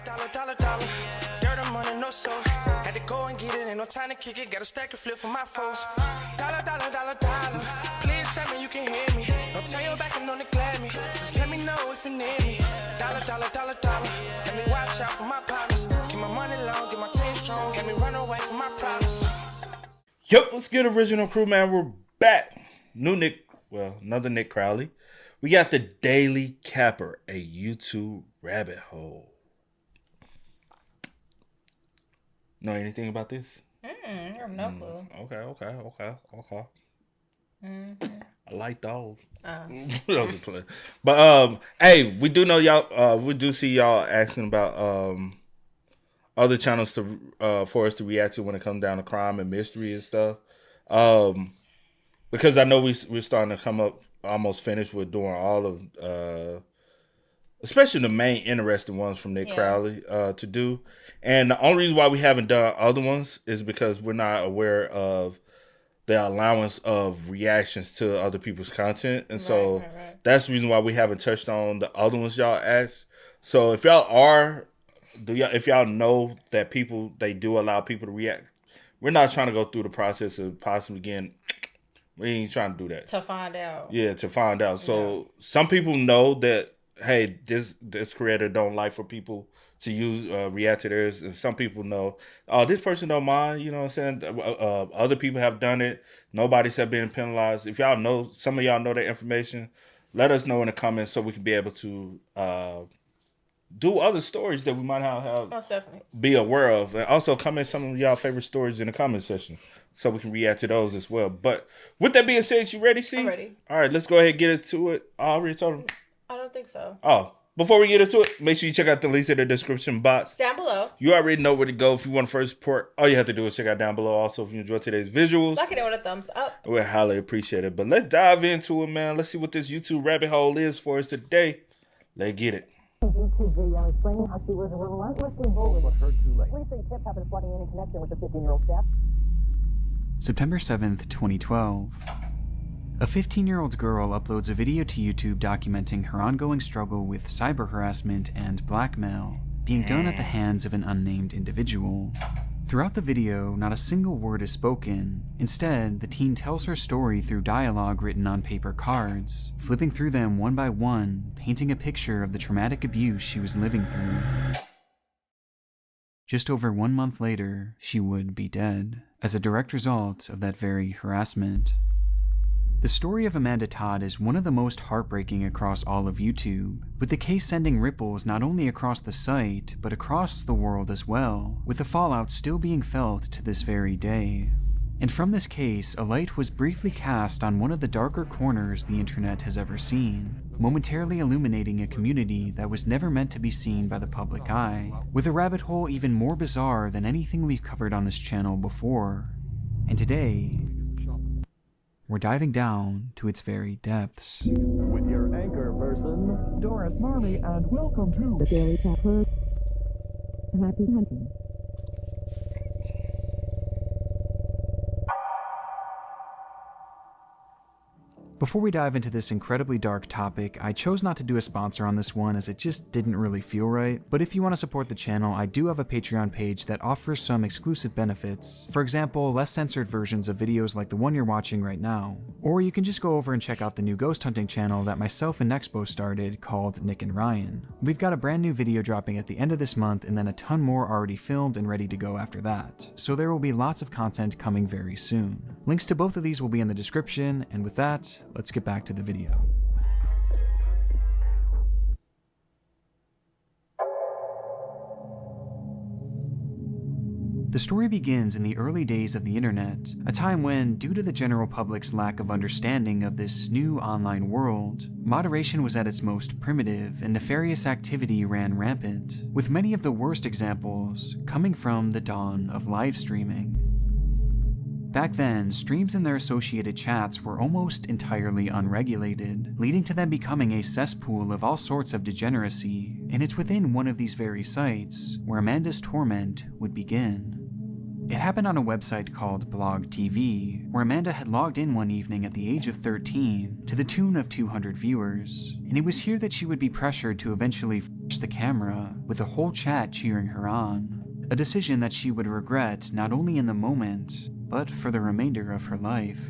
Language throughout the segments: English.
Dollar, dollar, dollar. Dirt and money, no soul. Had to go and get it, ain't no time to kick it. Got a stack and flip for my foes. Dollar, dollar, dollar, dollar. Please tell me you can hear me. Don't turn your back and don't neglect me. Just let me know if you need me. Dollar, dollar, dollar, dollar. Let me watch out for my partners. Keep my money long, get my team strong. Let me run away from my problems. Yup, let's get original crew, man. We're back. Another Nick Crowley. We got the Daily Capper, a YouTube rabbit hole. Know anything about this? I have no clue. Okay. I like those. Oh. But hey, we do know y'all. We do see y'all asking about other channels for us to react to when it comes down to crime and mystery and stuff. Because I know we're starting to come up almost finished with doing all of, especially the main interesting ones from Nick Crowley to do. And the only reason why we haven't done other ones is because we're not aware of the allowance of reactions to other people's content. And so that's the reason why we haven't touched on the other ones y'all asked. So if if y'all know that they do allow people to react, we're not trying to go through the process of possibly getting, we ain't trying to do that. To find out. Yeah, to find out. So some people know that, hey, this creator don't like for people to use react to theirs, and some people know, oh, this person don't mind, you know what I'm saying? Other people have done it. Nobody's have been penalized. If y'all know, some of y'all know that information, let us know in the comments so we can be able to do other stories that we might have Most definitely. be aware of. And also comment some of y'all favorite stories in the comment section so we can react to those as well. But with that being said, you ready, C? I'm ready. All right, let's go ahead and get into it. I already told him. I don't think so. Oh, before we get into it, make sure you check out the links in the description box. Down below. You already know where to go if you want to first support. All you have to do is check out down below. Also, if you enjoyed today's visuals, Like it with a thumbs up. we highly appreciate it. But let's dive into it, man. Let's see what this YouTube rabbit hole is for us today. Let's get it. YouTube video explaining how she was relentlessly bullied. But heard too late. Police say tips have been flooding in connection with the 15-year-old step. September 7th, 2012. A 15-year-old girl uploads a video to YouTube documenting her ongoing struggle with cyber harassment and blackmail being done at the hands of an unnamed individual. Throughout the video, not a single word is spoken. Instead, the teen tells her story through dialogue written on paper cards, flipping through them one by one, painting a picture of the traumatic abuse she was living through. Just over 1 month later, she would be dead, as a direct result of that very harassment. The story of Amanda Todd is one of the most heartbreaking across all of YouTube, with the case sending ripples not only across the site, but across the world as well, with the fallout still being felt to this very day. And from this case, a light was briefly cast on one of the darker corners the internet has ever seen, momentarily illuminating a community that was never meant to be seen by the public eye, with a rabbit hole even more bizarre than anything we've covered on this channel before. And today, we're diving down to its very depths. With your anchor person, Doris Marley, and welcome to The Daily Capper. Happy hunting. Before we dive into this incredibly dark topic, I chose not to do a sponsor on this one as it just didn't really feel right, but if you want to support the channel, I do have a Patreon page that offers some exclusive benefits. For example, less censored versions of videos like the one you're watching right now. Or you can just go over and check out the new ghost hunting channel that myself and Nexpo started called Nick and Ryan. We've got a brand new video dropping at the end of this month and then a ton more already filmed and ready to go after that. So there will be lots of content coming very soon. Links to both of these will be in the description, and with that, let's get back to the video. The story begins in the early days of the internet, a time when, due to the general public's lack of understanding of this new online world, moderation was at its most primitive and nefarious activity ran rampant, with many of the worst examples coming from the dawn of live streaming. Back then, streams and their associated chats were almost entirely unregulated, leading to them becoming a cesspool of all sorts of degeneracy, and it's within one of these very sites where Amanda's torment would begin. It happened on a website called Blog TV, where Amanda had logged in one evening at the age of 13 to the tune of 200 viewers, and it was here that she would be pressured to eventually flash the camera with the whole chat cheering her on, a decision that she would regret not only in the moment, but for the remainder of her life.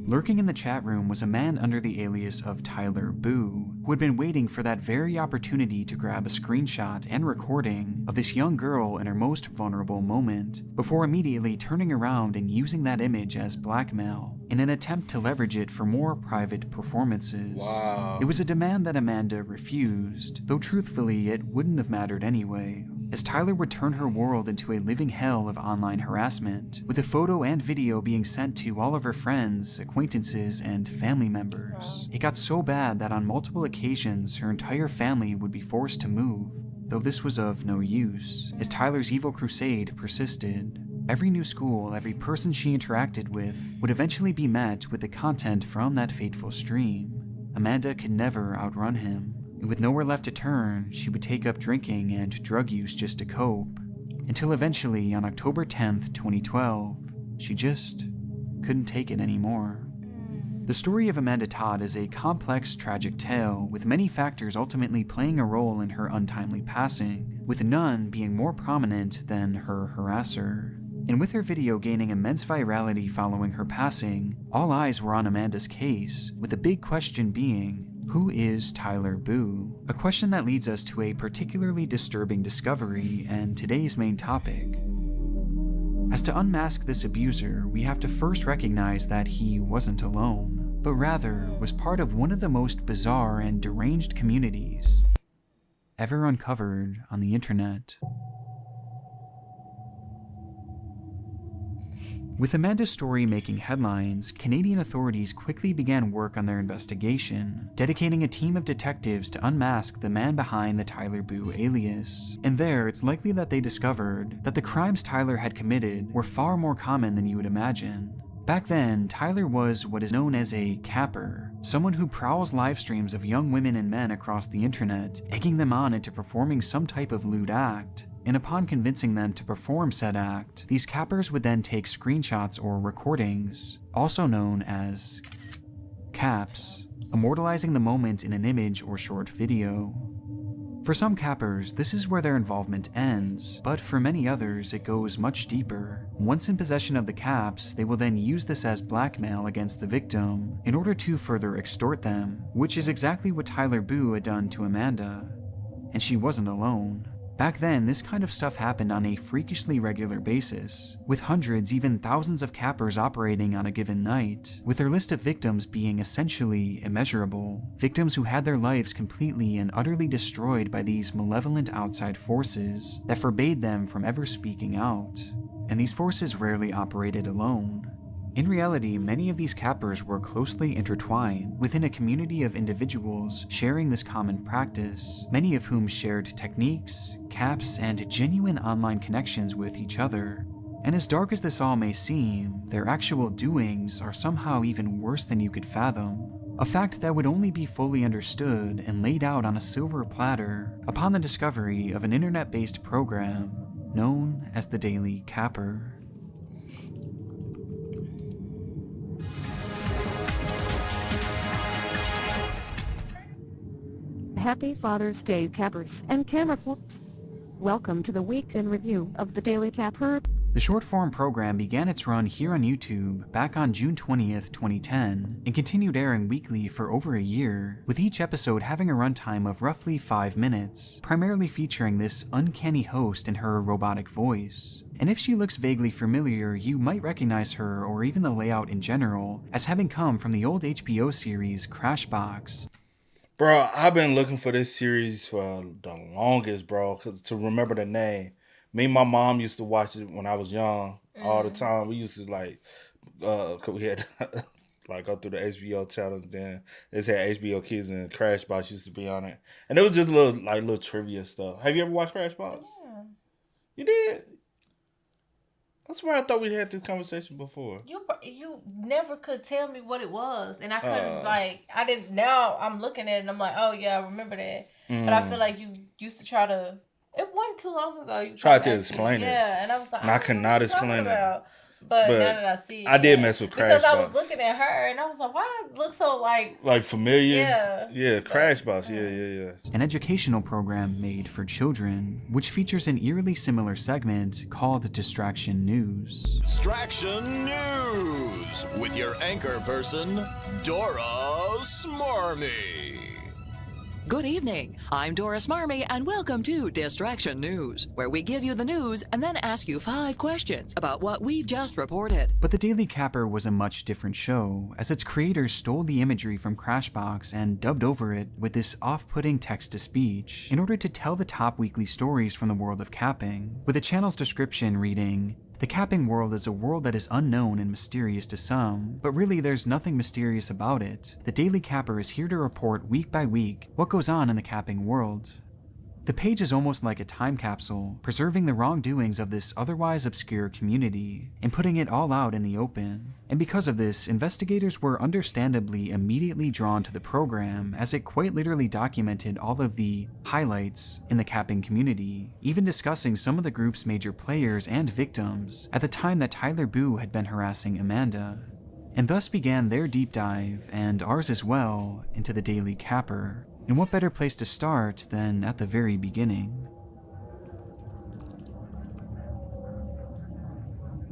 Lurking in the chat room was a man under the alias of Tyler Boo, who had been waiting for that very opportunity to grab a screenshot and recording of this young girl in her most vulnerable moment, before immediately turning around and using that image as blackmail in an attempt to leverage it for more private performances. Wow. It was a demand that Amanda refused, though truthfully it wouldn't have mattered anyway, as Tyler would turn her world into a living hell of online harassment, with a photo and video being sent to all of her friends, acquaintances, and family members. It got so bad that on multiple occasions her entire family would be forced to move, though this was of no use, as Tyler's evil crusade persisted. Every new school, every person she interacted with, would eventually be met with the content from that fateful stream. Amanda could never outrun him. And with nowhere left to turn, she would take up drinking and drug use just to cope, until eventually on October 10th, 2012, she just couldn't take it anymore. The story of Amanda Todd is a complex, tragic tale, with many factors ultimately playing a role in her untimely passing, with none being more prominent than her harasser. And with her video gaining immense virality following her passing, all eyes were on Amanda's case, with the big question being, who is Tyler Boo? A question that leads us to a particularly disturbing discovery and today's main topic. As to unmask this abuser, we have to first recognize that he wasn't alone, but rather was part of one of the most bizarre and deranged communities ever uncovered on the internet. With Amanda's story making headlines, Canadian authorities quickly began work on their investigation, dedicating a team of detectives to unmask the man behind the Tyler Boo alias. And there, it's likely that they discovered that the crimes Tyler had committed were far more common than you would imagine. Back then, Tyler was what is known as a capper, someone who prowls live streams of young women and men across the internet, egging them on into performing some type of lewd act. And upon convincing them to perform said act, these cappers would then take screenshots or recordings, also known as caps, immortalizing the moment in an image or short video. For some cappers, this is where their involvement ends, but for many others, it goes much deeper. Once in possession of the caps, they will then use this as blackmail against the victim in order to further extort them, which is exactly what Tyler Boo had done to Amanda. And she wasn't alone. Back then, this kind of stuff happened on a freakishly regular basis, with hundreds, even thousands of cappers operating on a given night, with their list of victims being essentially immeasurable. Victims who had their lives completely and utterly destroyed by these malevolent outside forces that forbade them from ever speaking out. And these forces rarely operated alone. In reality, many of these cappers were closely intertwined within a community of individuals sharing this common practice, many of whom shared techniques, caps, and genuine online connections with each other. And as dark as this all may seem, their actual doings are somehow even worse than you could fathom. A fact that would only be fully understood and laid out on a silver platter upon the discovery of an internet-based program known as the Daily Capper. Happy Father's Day, cappers and camera folks. Welcome to the week in review of the Daily Capper. The short-form program began its run here on YouTube back on June 20th, 2010, and continued airing weekly for over a year, with each episode having a runtime of roughly 5 minutes, primarily featuring this uncanny host and her robotic voice. And if she looks vaguely familiar, you might recognize her, or even the layout in general, as having come from the old HBO series Crashbox. Bro, I've been looking for this series for the longest, bro, to remember the name. Me and my mom used to watch it when I was young all the time. We used to we had like go through the HBO channels. Then they had HBO Kids and Crashbox used to be on it, and it was just little trivia stuff. Have you ever watched Crashbox? Yeah. You did. That's why I thought we had this conversation before. You never could tell me what it was, and I couldn't I didn't. Now I'm looking at it and I'm like, oh yeah, I remember that. But I feel like you used to try to. At one too long ago. You Tried to asked me. explain it. Yeah, and I was like, And I could not explain explain it. about. But now that I see it, I did mess with because I Crashbox. was looking at her and I was like, why it look so like familiar? Yeah. Crashbox. Yeah. An educational program made for children, which features an eerily similar segment called Distraction News. Distraction News with your anchor person, Dora Smarmy. Good evening. I'm Doris Marmy, and welcome to Distraction News, where we give you the news and then ask you 5 questions about what we've just reported. But The Daily Capper was a much different show, as its creators stole the imagery from Crashbox and dubbed over it with this off-putting text-to-speech in order to tell the top weekly stories from the world of capping, with the channel's description reading, "The capping world is a world that is unknown and mysterious to some, but really there's nothing mysterious about it. The Daily Capper is here to report week by week what goes on in the capping world." The page is almost like a time capsule, preserving the wrongdoings of this otherwise obscure community, and putting it all out in the open. And because of this, investigators were understandably immediately drawn to the program, as it quite literally documented all of the highlights in the capping community, even discussing some of the group's major players and victims at the time that Tyler Boo had been harassing Amanda. And thus began their deep dive, and ours as well, into the Daily Capper. And what better place to start than at the very beginning?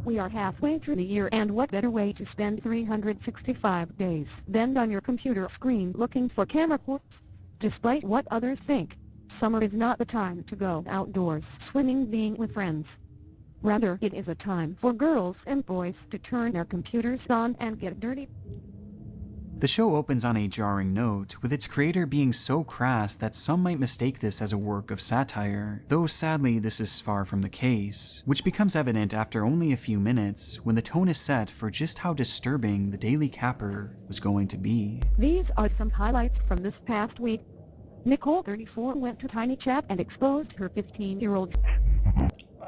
We are halfway through the year, and what better way to spend 365 days than on your computer screen looking for camera ports? Despite what others think, summer is not the time to go outdoors swimming, being with friends. Rather, it is a time for girls and boys to turn their computers on and get dirty. The show opens on a jarring note, with its creator being so crass that some might mistake this as a work of satire, though sadly this is far from the case, which becomes evident after only a few minutes when the tone is set for just how disturbing the Daily Capper was going to be. These are some highlights from this past week. Nicole, 34, went to Tiny Chat and exposed her 15-year-old.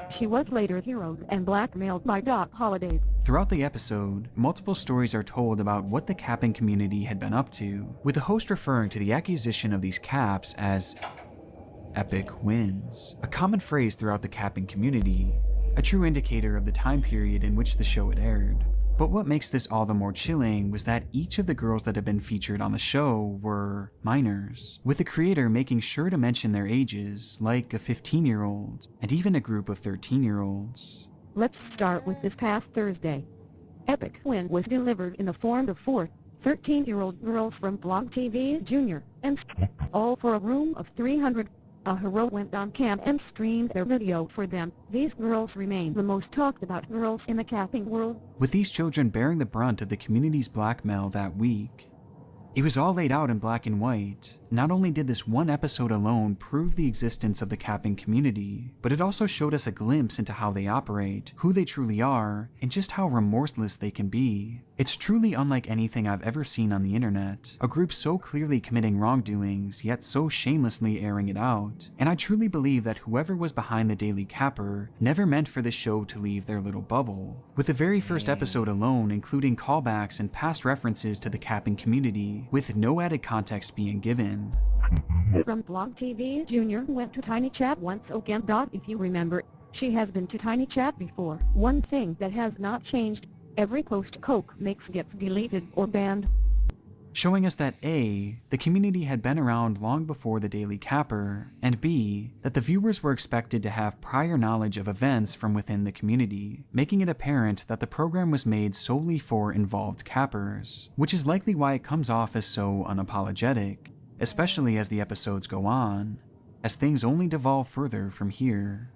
She was later heroed and blackmailed by Doc Holliday. Throughout the episode, multiple stories are told about what the capping community had been up to, with the host referring to the acquisition of these caps as epic wins, a common phrase throughout the capping community, a true indicator of the time period in which the show had aired. But what makes this all the more chilling was that each of the girls that had been featured on the show were minors, with the creator making sure to mention their ages, like a 15-year-old, and even a group of 13-year-olds. Let's start with this past Thursday. Epic Win was delivered in the form of 4 13-year-old girls from Blog TV Jr., and all for a room of 300. A hero went on cam and streamed their video for them. These girls remain the most talked about girls in the capping world, with these children bearing the brunt of the community's blackmail that week. It was all laid out in black and white. Not only did this one episode alone prove the existence of the capping community, but it also showed us a glimpse into how they operate, who they truly are, and just how remorseless they can be. It's truly unlike anything I've ever seen on the internet, a group so clearly committing wrongdoings, yet so shamelessly airing it out. And I truly believe that whoever was behind the Daily Capper never meant for this show to leave their little bubble, with the very first episode alone including callbacks and past references to the capping community, with no added context being given. From Blog TV Jr. went to Tiny Chat once again. If you remember, she has been to Tiny Chat before. One thing that has not changed, every post Coke makes gets deleted or banned. Showing us that A, the community had been around long before the Daily Capper, and B, that the viewers were expected to have prior knowledge of events from within the community, making it apparent that the program was made solely for involved cappers, which is likely why it comes off as so unapologetic, especially as the episodes go on, as things only devolve further from here.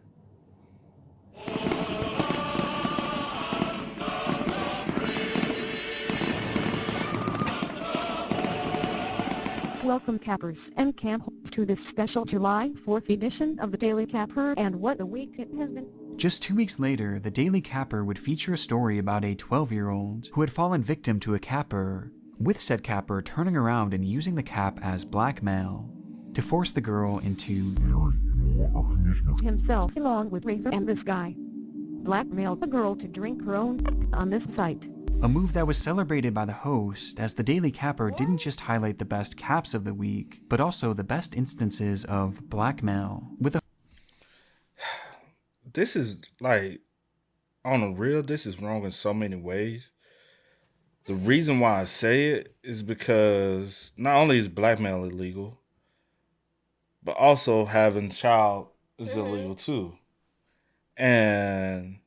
Welcome cappers and camp to this special July 4th edition of the Daily Capper, and what a week it has been. Just 2 weeks later, the Daily Capper would feature a story about a 12-year-old who had fallen victim to a capper, with said capper turning around and using the cap as blackmail to force the girl into himself, along with Razor and this guy, blackmailed the girl to drink her own on this site. A move that was celebrated by the host, as the Daily Capper didn't just highlight the best caps of the week, but also the best instances of blackmail, with a this is like, on a real, this is wrong in so many ways. The reason why I say it is because not only is blackmail illegal, but also having child is illegal too. And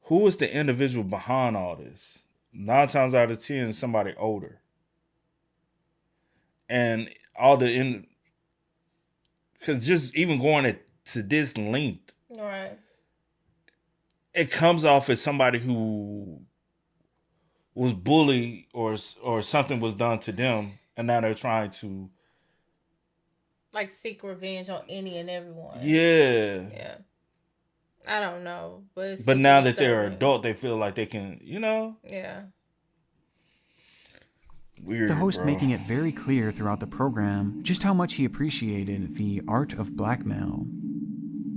who is the individual behind all this? 9 times out of 10, somebody older. And all the because just even going to this length, Right. it comes off as somebody who was bullied or something was done to them, and now they're trying to Like seek revenge on any and everyone. Yeah. Yeah. I don't know, but it's but now that disturbing. they're adult, they feel like they can, Yeah. Weird, the host bro. making it very clear throughout the program just how much he appreciated the art of blackmail.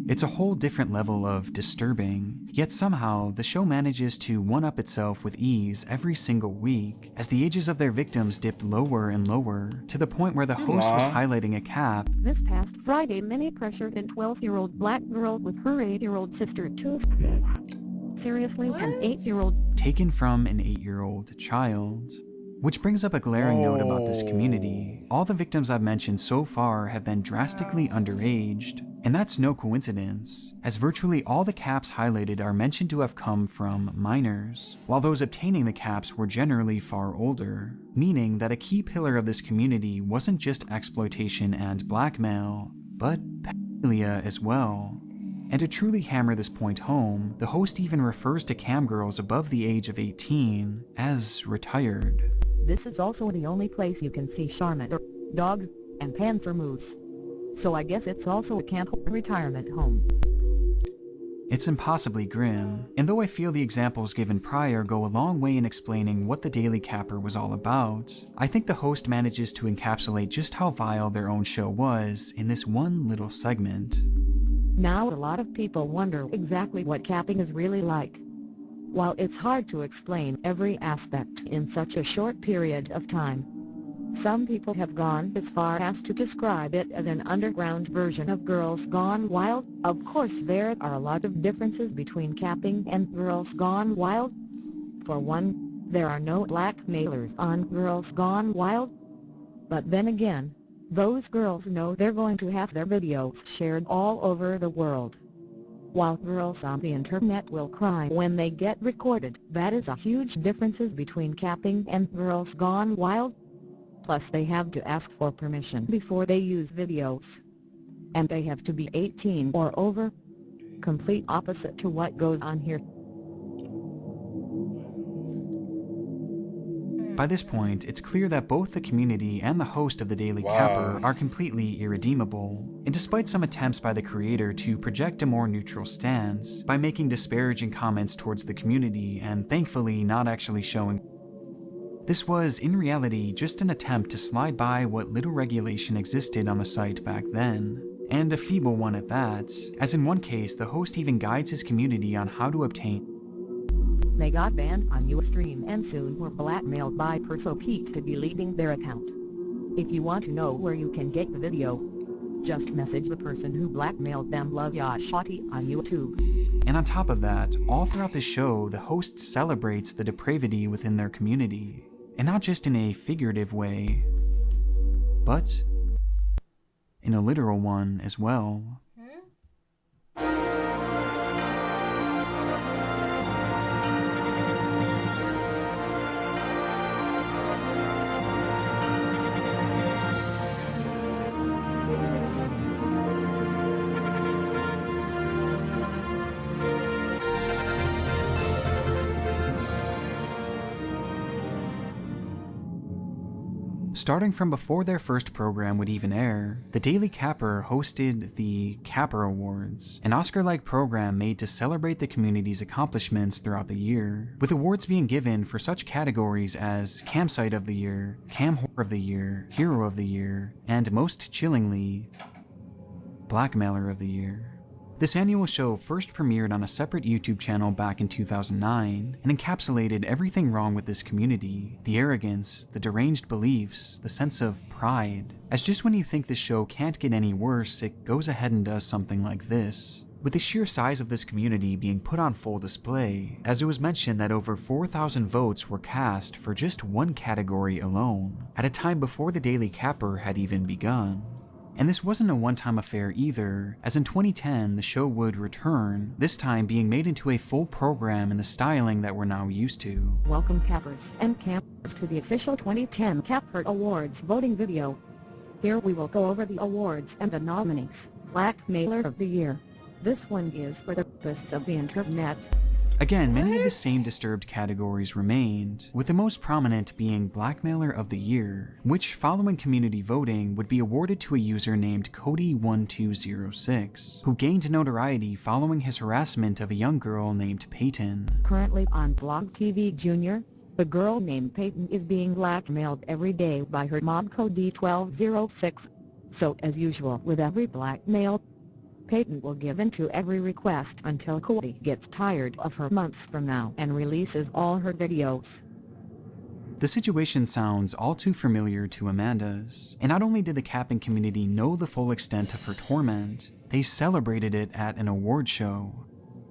It's a whole different level of disturbing, yet somehow the show manages to one-up itself with ease every single week, as the ages of their victims dipped lower and lower, to the point where the host was highlighting a cap. This past Friday, Minnie pressured a 12-year-old black girl with her 8-year-old sister to seriously an 8-year-old taken from an 8-year-old child. Which brings up a glaring note about this community. All the victims I've mentioned so far have been drastically underaged, and that's no coincidence, as virtually all the caps highlighted are mentioned to have come from minors, while those obtaining the caps were generally far older, meaning that a key pillar of this community wasn't just exploitation and blackmail, but pedophilia as well. And to truly hammer this point home, the host even refers to cam girls above the age of 18 as retired. This is also the only place you can see Charmander, dogs, and panther moose. So I guess it's also a camp retirement home. It's impossibly grim, and though I feel the examples given prior go a long way in explaining what the Daily Capper was all about, I think the host manages to encapsulate just how vile their own show was in this one little segment. Now a lot of people wonder exactly what capping is really like. While it's hard to explain every aspect in such a short period of time, some people have gone as far as to describe it as an underground version of Girls Gone Wild. Of course, there are a lot of differences between capping and Girls Gone Wild. For one, there are no blackmailers on Girls Gone Wild. But then again, those girls know they're going to have their videos shared all over the world. While girls on the internet will cry when they get recorded, that is a huge difference between capping and Girls Gone Wild. Plus they have to ask for permission before they use videos. And they have to be 18 or over. Complete opposite to what goes on here. By this point, it's clear that both the community and the host of the Daily Capper are completely irredeemable, and despite some attempts by the creator to project a more neutral stance by making disparaging comments towards the community and thankfully not actually showing, this was in reality just an attempt to slide by what little regulation existed on the site back then, and a feeble one at that, as in one case the host even guides his community on how to obtain. They got banned on Ustream and soon were blackmailed by Perso Pete to deleting their account. If you want to know where you can get the video, just message the person who blackmailed them, Love Ya Shotty, on YouTube. And on top of that, all throughout the show, the host celebrates the depravity within their community, and not just in a figurative way, but in a literal one as well. Starting from before their first program would even air, the Daily Capper hosted the Capper Awards, an Oscar-like program made to celebrate the community's accomplishments throughout the year, with awards being given for such categories as Campsite of the Year, Cam Whore of the Year, Hero of the Year, and most chillingly, Blackmailer of the Year. This annual show first premiered on a separate YouTube channel back in 2009 and encapsulated everything wrong with this community, the arrogance, the deranged beliefs, the sense of pride. As just when you think this show can't get any worse, it goes ahead and does something like this. with the sheer size of this community being put on full display, as it was mentioned that over 4,000 votes were cast for just one category alone, at a time before the Daily Capper had even begun. And this wasn't a one-time affair either, as in 2010 the show would return, this time being made into a full program in the styling that we're now used to. Welcome cappers and campers to the official 2010 Capper Awards voting video. Here we will go over the awards and the nominees. Blackmailer of the Year. This one is for the purpose of the internet. Again, many of the same disturbed categories remained, with the most prominent being Blackmailer of the Year, which, following community voting, would be awarded to a user named Cody1206, who gained notoriety following his harassment of a young girl named Peyton. Currently on Blog TV Jr., the girl named Peyton is being blackmailed every day by her mom Cody1206. So as usual with every blackmail, Peyton will give in to every request until Cody gets tired of her months from now and releases all her videos. The situation sounds all too familiar to Amanda's, and not only did the capping community know the full extent of her torment, they celebrated it at an award show.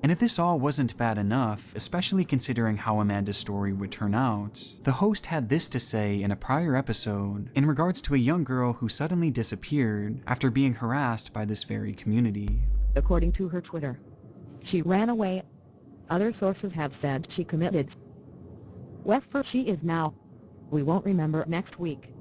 And if this all wasn't bad enough, especially considering how Amanda's story would turn out, the host had this to say in a prior episode in regards to a young girl who suddenly disappeared after being harassed by this very community. According to her Twitter, she ran away. Other sources have said she committed. Wherever she is now, we won't remember next week.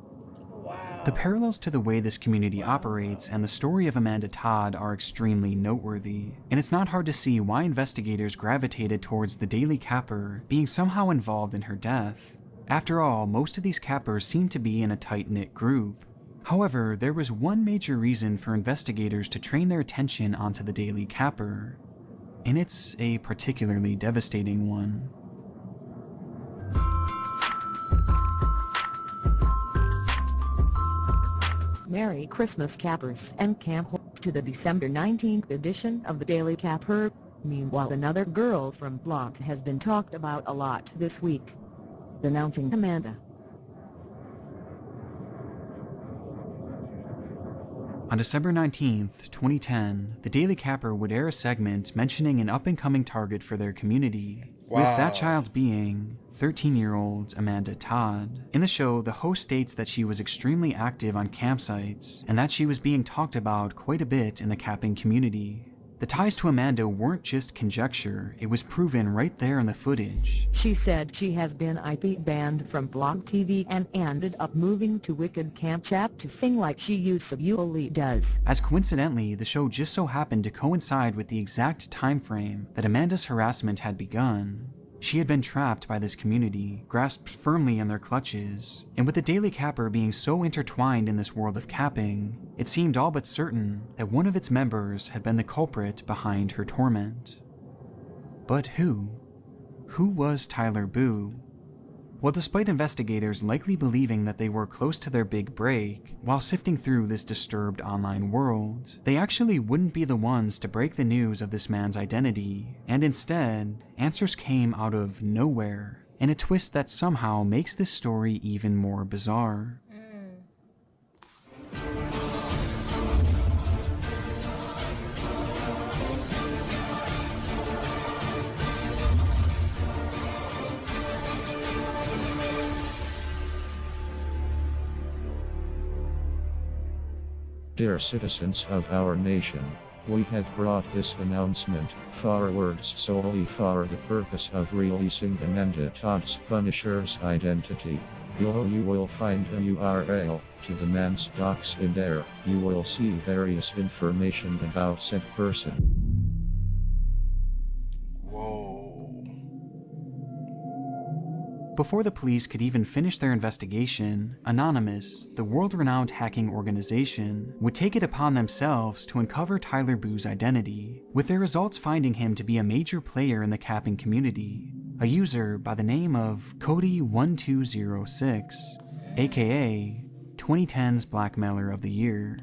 The parallels to the way this community operates and the story of Amanda Todd are extremely noteworthy, and it's not hard to see why investigators gravitated towards the Daily Capper being somehow involved in her death. After all, most of these cappers seem to be in a tight-knit group. However, there was one major reason for investigators to train their attention onto the Daily Capper, and it's a particularly devastating one. Merry Christmas cappers and campers to the December 19th edition of the Daily Capper. Meanwhile, another girl from Blog has been talked about a lot this week. Denouncing Amanda. On December 19th, 2010, the Daily Capper would air a segment mentioning an up-and-coming target for their community, with that child being 13-year-old Amanda Todd. In the show, the host states that she was extremely active on campsites, and that she was being talked about quite a bit in the capping community. The ties to Amanda weren't just conjecture, it was proven right there in the footage. She said she has been IP banned from Blog TV and ended up moving to Wicked Camp Chat to sing like she usually does. As coincidentally, the show just so happened to coincide with the exact time frame that Amanda's harassment had begun. She had been trapped by this community, grasped firmly in their clutches, and with the Daily Capper being so intertwined in this world of capping, it seemed all but certain that one of its members had been the culprit behind her torment. But who? Who was Tyler Boo? Well, despite investigators likely believing that they were close to their big break, while sifting through this disturbed online world, they actually wouldn't be the ones to break the news of this man's identity, and instead, answers came out of nowhere, in a twist that somehow makes this story even more bizarre. Dear citizens of our nation, we have brought this announcement forward solely for the purpose of releasing Amanda Todd's Punisher's identity. You will find a URL to the man's docs in there. You will see various information about said person. Before the police could even finish their investigation, Anonymous, the world-renowned hacking organization, would take it upon themselves to uncover Tyler Boo's identity, with their results finding him to be a major player in the capping community, a user by the name of Cody1206, aka 2010's Blackmailer of the Year.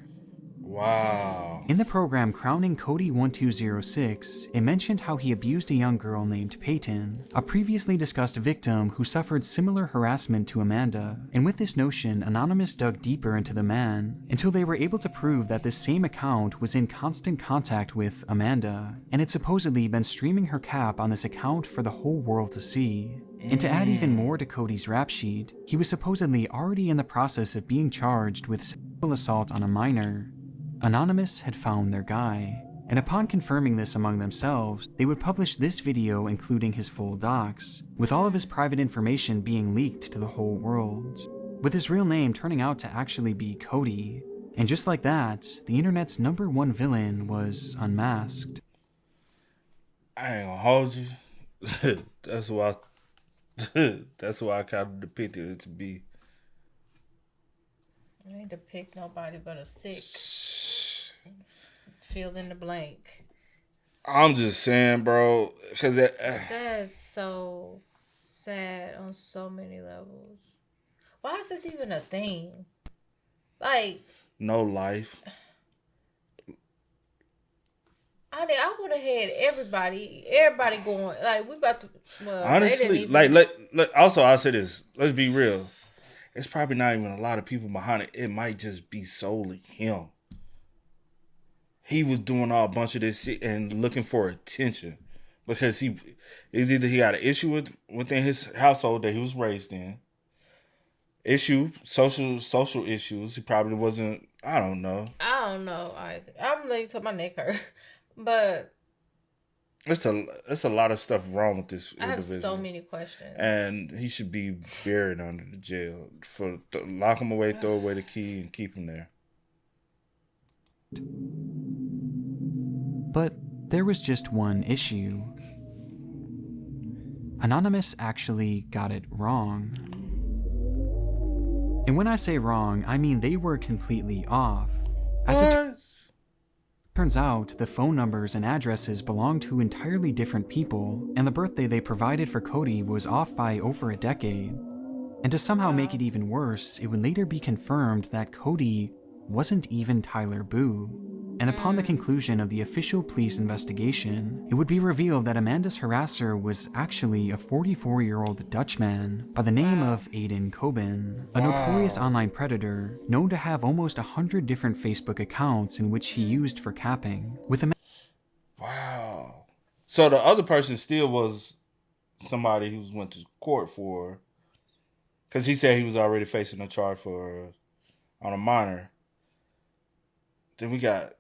Wow. In the program Crowning Cody 1206, it mentioned how he abused a young girl named Peyton, a previously discussed victim who suffered similar harassment to Amanda. And with this notion, Anonymous dug deeper into the man until they were able to prove that this same account was in constant contact with Amanda, and had supposedly been streaming her cap on this account for the whole world to see. And to add even more to Cody's rap sheet, he was supposedly already in the process of being charged with sexual assault on a minor. Anonymous had found their guy, and upon confirming this among themselves, they would publish this video including his full docs, with all of his private information being leaked to the whole world, with his real name turning out to actually be Cody. And just like that, the internet's #1 villain was unmasked. I ain't gonna hold you. That's why I kind of depicted it to be. I ain't depict nobody but a sick. Fill in the blank. I'm just saying, bro, because that's so sad on so many levels. Why is this even a thing? Like, no life. I would have had everybody going. Like, we about to. Well, honestly, also I'll say this. Let's be real. It's probably not even a lot of people behind it. It might just be solely him. He was doing all a bunch of this shit and looking for attention because either he got an issue within his household that he was raised in. Social issues. He probably wasn't. I don't know either. I'm like, to my neck hurt, but it's a lot of stuff wrong with this I have individual. So many questions, and he should be buried under the jail. Lock him away, throw away the key, and keep him there. But there was just one issue. Anonymous actually got it wrong. And when I say wrong, I mean they were completely off. As it turns out, the phone numbers and addresses belonged to entirely different people, and the birthday they provided for Cody was off by over a decade. And to somehow make it even worse, it would later be confirmed that Cody wasn't even Tyler Boo. And upon the conclusion of the official police investigation, it would be revealed that Amanda's harasser was actually a 44-year-old Dutchman by the name of Aiden Coben, a notorious online predator known to have almost 100 different Facebook accounts in which he used for capping. Wow. So the other person still was somebody who went to court for, because he said he was already facing a charge for on a minor. Then we got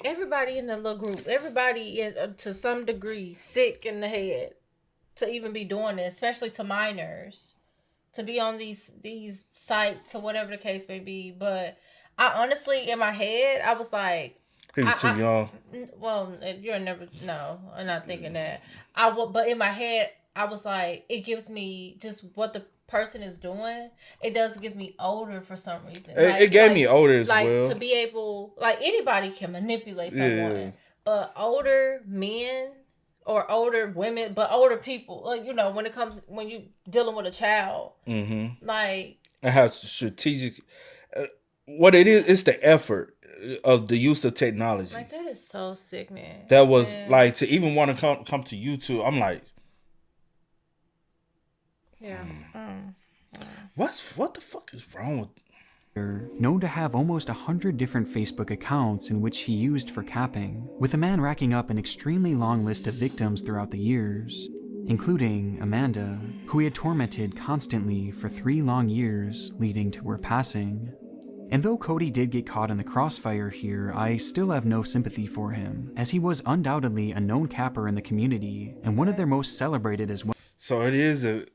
everybody in the little group, everybody to some degree sick in the head to even be doing this, especially to minors, to be on these sites or whatever the case may be. But I honestly, in my head, I was like, he's too young. Well, you're never. No, I'm not thinking that. But in my head, I was like, it gives me just what the person is doing. It does give me older for some reason. It gave me older as well. To be able, like, anybody can manipulate someone, but older men or older women, but older people, like, you know, when you dealing with a child, like, it has strategic. What it is, it's the effort of the use of technology. Like, that is so sickening. That was like, to even want to come to YouTube. I'm like, yeah. What the fuck is wrong with? Known to have almost 100 different Facebook accounts in which he used for capping, with a man racking up an extremely long list of victims throughout the years, including Amanda, who he had tormented constantly for 3 long years leading to her passing. And though Cody did get caught in the crossfire here, I still have no sympathy for him, as he was undoubtedly a known capper in the community, and one of their most celebrated as well. So it is a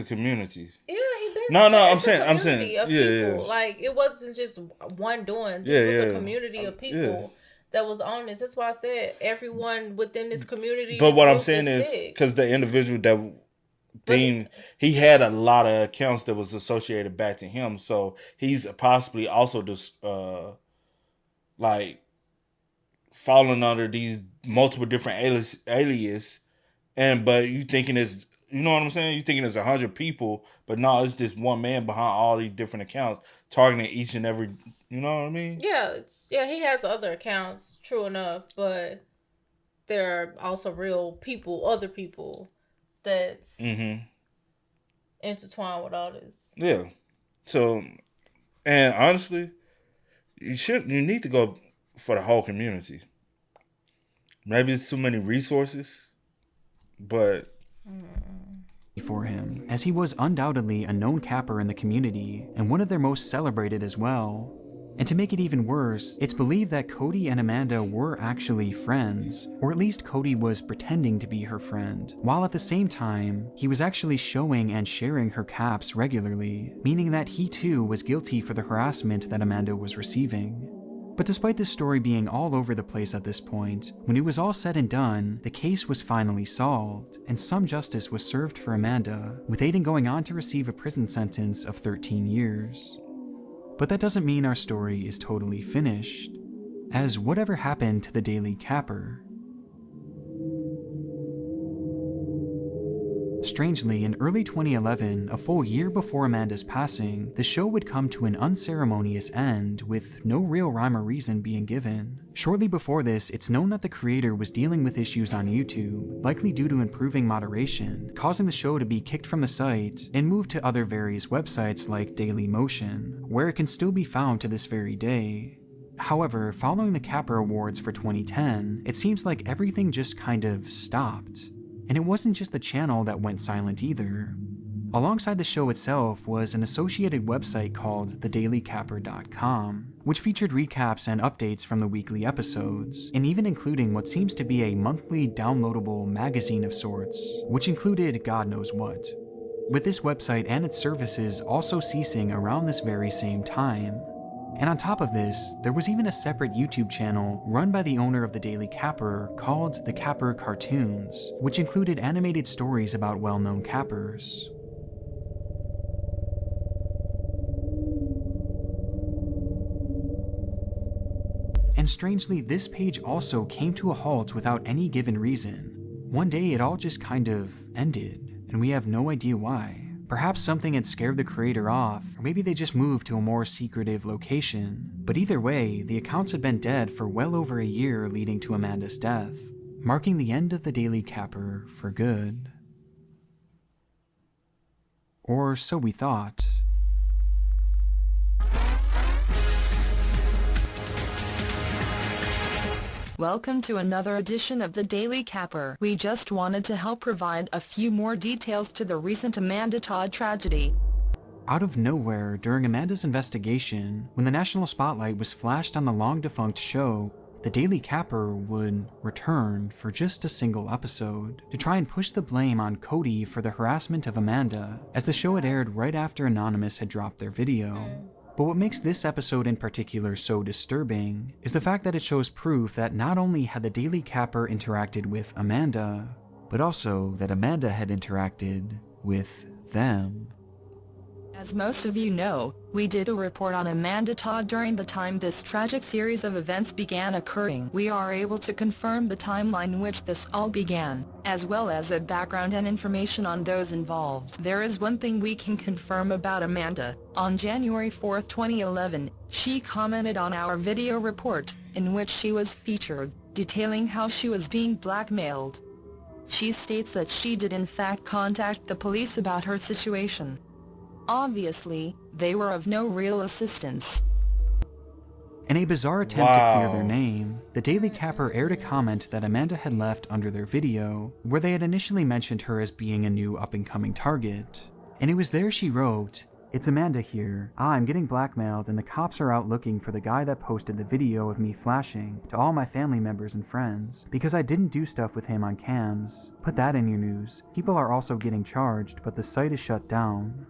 community. Yeah, he been. I'm saying, people. Like, it wasn't just one doing. This was a community of people that was on this. That's why I said everyone within this community. But what I'm saying is, because the individual he had a lot of accounts that was associated back to him, so he's possibly also just like falling under these multiple different alias, but you thinking it's, you know what I'm saying? You thinking it's 100 people, but no, it's just one man behind all these different accounts targeting each and every, you know what I mean? Yeah, he has other accounts, true enough, but there are also real people, other people that's intertwined with all this. Yeah. So, and honestly, you need to go for the whole community. Maybe it's too many resources, but for him, as he was undoubtedly a known capper in the community and one of their most celebrated as well. And to make it even worse, it's believed that Cody and Amanda were actually friends, or at least Cody was pretending to be her friend, while at the same time, he was actually showing and sharing her caps regularly, meaning that he too was guilty for the harassment that Amanda was receiving. But despite this story being all over the place at this point, when it was all said and done, the case was finally solved, and some justice was served for Amanda, with Aiden going on to receive a prison sentence of 13 years. But that doesn't mean our story is totally finished, as whatever happened to the Daily Capper? Strangely, in early 2011, a full year before Amanda's passing, the show would come to an unceremonious end, with no real rhyme or reason being given. Shortly before this, it's known that the creator was dealing with issues on YouTube, likely due to improving moderation, causing the show to be kicked from the site and moved to other various websites like Daily Motion, where it can still be found to this very day. However, following the Capper Awards for 2010, it seems like everything just kind of stopped. And it wasn't just the channel that went silent either. Alongside the show itself was an associated website called thedailycapper.com, which featured recaps and updates from the weekly episodes, and even including what seems to be a monthly downloadable magazine of sorts, which included God knows what. With this website and its services also ceasing around this very same time. And on top of this, there was even a separate YouTube channel run by the owner of the Daily Capper called The Capper Cartoons, which included animated stories about well-known cappers. And strangely, this page also came to a halt without any given reason. One day it all just kind of ended, and we have no idea why. Perhaps something had scared the creator off, or maybe they just moved to a more secretive location. But either way, the accounts had been dead for well over a year leading to Amanda's death, marking the end of the Daily Capper for good. Or so we thought. Welcome to another edition of the Daily Capper. We just wanted to help provide a few more details to the recent Amanda Todd tragedy. Out of nowhere, during Amanda's investigation, when the national spotlight was flashed on the long-defunct show, the Daily Capper would return for just a single episode to try and push the blame on Cody for the harassment of Amanda, as the show had aired right after Anonymous had dropped their video. But what makes this episode in particular so disturbing is the fact that it shows proof that not only had the Daily Capper interacted with Amanda, but also that Amanda had interacted with them. As most of you know, we did a report on Amanda Todd during the time this tragic series of events began occurring. We are able to confirm the timeline in which this all began, as well as a background and information on those involved. There is one thing we can confirm about Amanda. On January 4, 2011, she commented on our video report, in which she was featured, detailing how she was being blackmailed. She states that she did in fact contact the police about her situation. Obviously, they were of no real assistance. In a bizarre attempt to clear their name, the Daily Capper aired a comment that Amanda had left under their video, where they had initially mentioned her as being a new up-and-coming target. And it was there she wrote, "It's Amanda here. I'm getting blackmailed and the cops are out looking for the guy that posted the video of me flashing to all my family members and friends, because I didn't do stuff with him on cams. Put that in your news. People are also getting charged, but the site is shut down."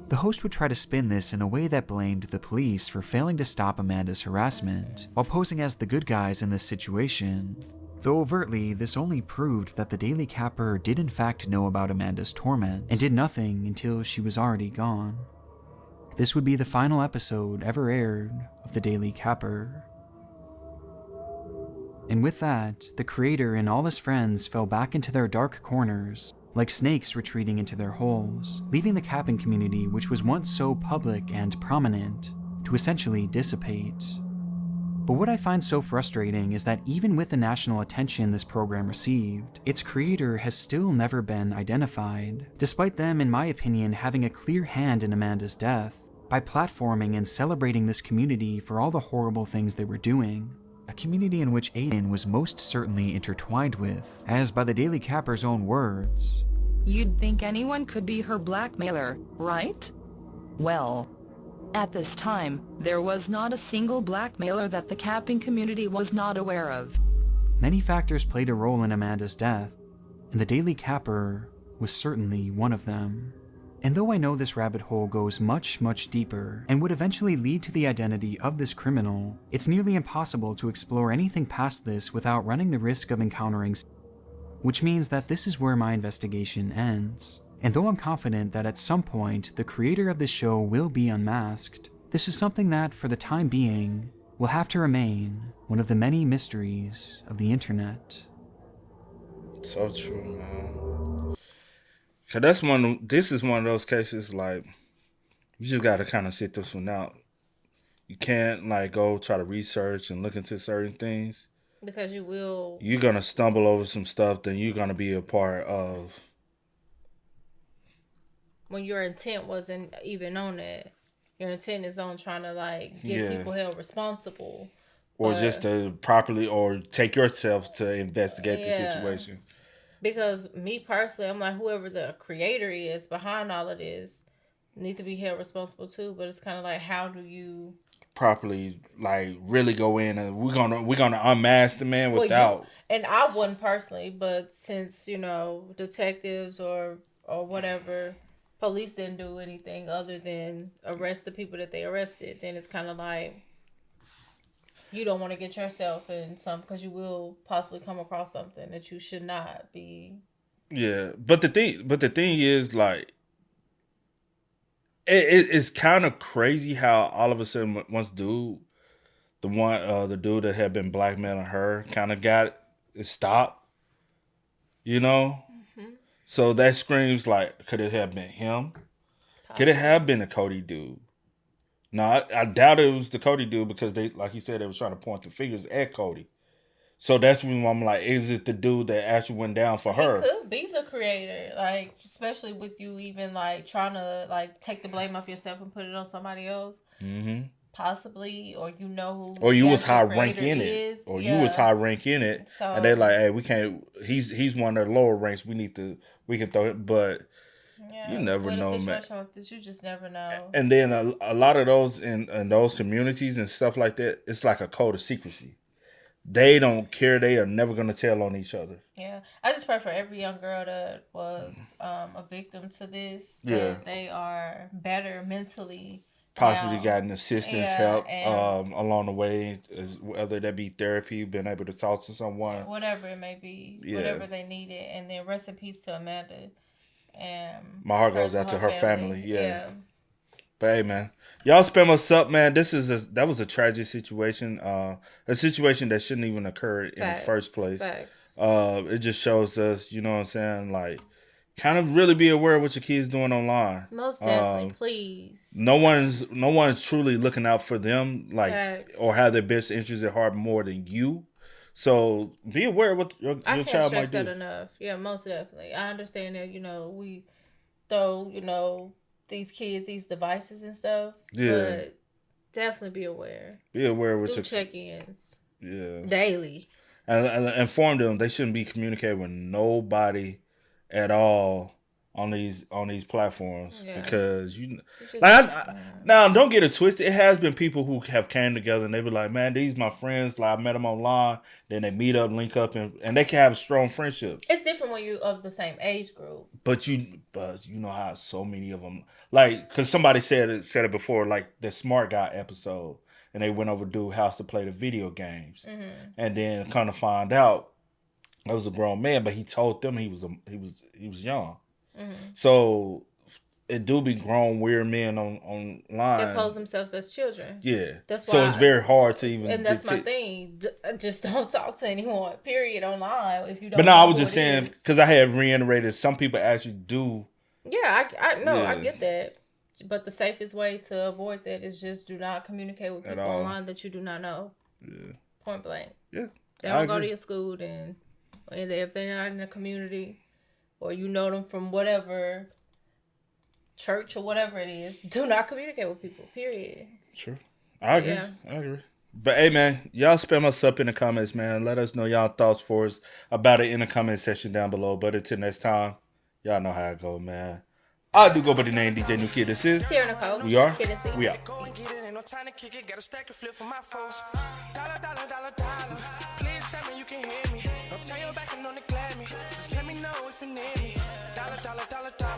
The host would try to spin this in a way that blamed the police for failing to stop Amanda's harassment, while posing as the good guys in this situation. Though overtly, this only proved that the Daily Capper did in fact know about Amanda's torment, and did nothing until she was already gone. This would be the final episode ever aired of the Daily Capper. And with that, the creator and all his friends fell back into their dark corners, like snakes retreating into their holes, leaving the capping community, which was once so public and prominent, to essentially dissipate. But what I find so frustrating is that even with the national attention this program received, its creator has still never been identified, despite them, in my opinion, having a clear hand in Amanda's death, by platforming and celebrating this community for all the horrible things they were doing. A community in which Aiden was most certainly intertwined with, as by the Daily Capper's own words, "You'd think anyone could be her blackmailer, right? Well, at this time, there was not a single blackmailer that the capping community was not aware of." Many factors played a role in Amanda's death, and the Daily Capper was certainly one of them. And though I know this rabbit hole goes much, much deeper and would eventually lead to the identity of this criminal, it's nearly impossible to explore anything past this without running the risk of encountering, which means that this is where my investigation ends. And though I'm confident that at some point the creator of this show will be unmasked, this is something that, for the time being, will have to remain one of the many mysteries of the internet. So true, man. Cause this is one of those cases, like, you just gotta kind of sit this one out. You can't, like, go try to research and look into certain things. Because you're gonna stumble over some stuff that you're gonna be a part of. When your intent wasn't even on it. Your intent is on trying to, like, get people held responsible. Or just to properly, or take yourself to investigate the situation. Because me personally, I'm like, whoever the creator is behind all of this need to be held responsible too. But it's kind of like, how do you properly, like, really go in and we're gonna unmask the man without. And I wouldn't personally, but since, detectives or whatever, police didn't do anything other than arrest the people that they arrested, then it's kind of like, you don't want to get yourself in some, because you will possibly come across something that you should not be. Yeah, but the thing is, like, it's kind of crazy how all of a sudden once the dude that had been blackmailing her kind of got it stopped, Mm-hmm. So that screams like, could it have been him? Possibly. Could it have been a Cody dude? No, I doubt it was the Cody dude, because they, like you said, they was trying to point the fingers at Cody. So that's when I'm like, is it the dude that actually went down for her? It could be the creator, like, especially with you even, like, trying to, like, take the blame off yourself and put it on somebody else. Mm-hmm. Possibly, or who. Or you was high rank in it. Or you was high rank in it. So, and they're like, hey, we can't, he's one of the lower ranks. We can throw it, but... Yeah, you never know, man. Like this, you just never know. And then a lot of those in those communities and stuff like that, it's like a code of secrecy. They don't care. They are never going to tell on each other. Yeah. I just pray for every young girl that was a victim to this. That they are better mentally. Possibly gotten assistance, help along the way, whether that be therapy, being able to talk to someone. Whatever it may be. Yeah. Whatever they needed. And then rest in peace to Amanda. And my heart goes out to her family. Yeah. But hey, man, y'all spam us up, man. That was a tragic situation. A situation that shouldn't even occur in the first place. It just shows us, you know what I'm saying, like, kind of really be aware of what your kids doing online. Most definitely, please. No one's truly looking out for them, like, or have their best interests at heart more than you. So be aware of what your child might do. I can't stress that enough. Yeah, most definitely. I understand that, we throw, these kids these devices and stuff. Yeah. But definitely be aware. Be aware with your check-ins. Yeah. Daily. And inform them they shouldn't be communicating with nobody at all on these platforms, because now don't get it twisted. It has been people who have came together and they be like, man, these my friends. Like, I met them online. Then they meet up, link up, and they can have strong friendships. It's different when you of the same age group. But you know how so many of them, like, because somebody said it before, like the Smart Guy episode, and they went over to dude's house to play the video games, and then kind of find out it was a grown man, but he told them he was young. Mm-hmm. So it do be grown weird men online that pose themselves as children. Yeah, that's why. So it's very hard to even. And that's my thing. Just don't talk to anyone. Period. Online if you don't. But no, I was just saying because I had reiterated some people actually do. Yeah, I know I get that. But the safest way to avoid that is just do not communicate with people online that you do not know. Yeah. Point blank. Yeah. They don't go to your school, then if they're not in the community, or you know them from whatever church or whatever it is, do not communicate with people. Period. Sure. I agree. Yeah. I agree. But hey, man, y'all spam us up in the comments, man. Let us know y'all thoughts for us about it in the comment section down below. But until next time, y'all know how it go, man. I do go by the name DJ New Kid. This is Sierra Nicole. We are. We out. Go and get it, ain't no time to kick it. Got a stack of flip for my foes. Dollar, dollar, dollar, dollar. Please tell me you can hear me. Don't turn your back and don't neglect me. Just let me know if you need me. Dollar, dollar, dollar, dollar.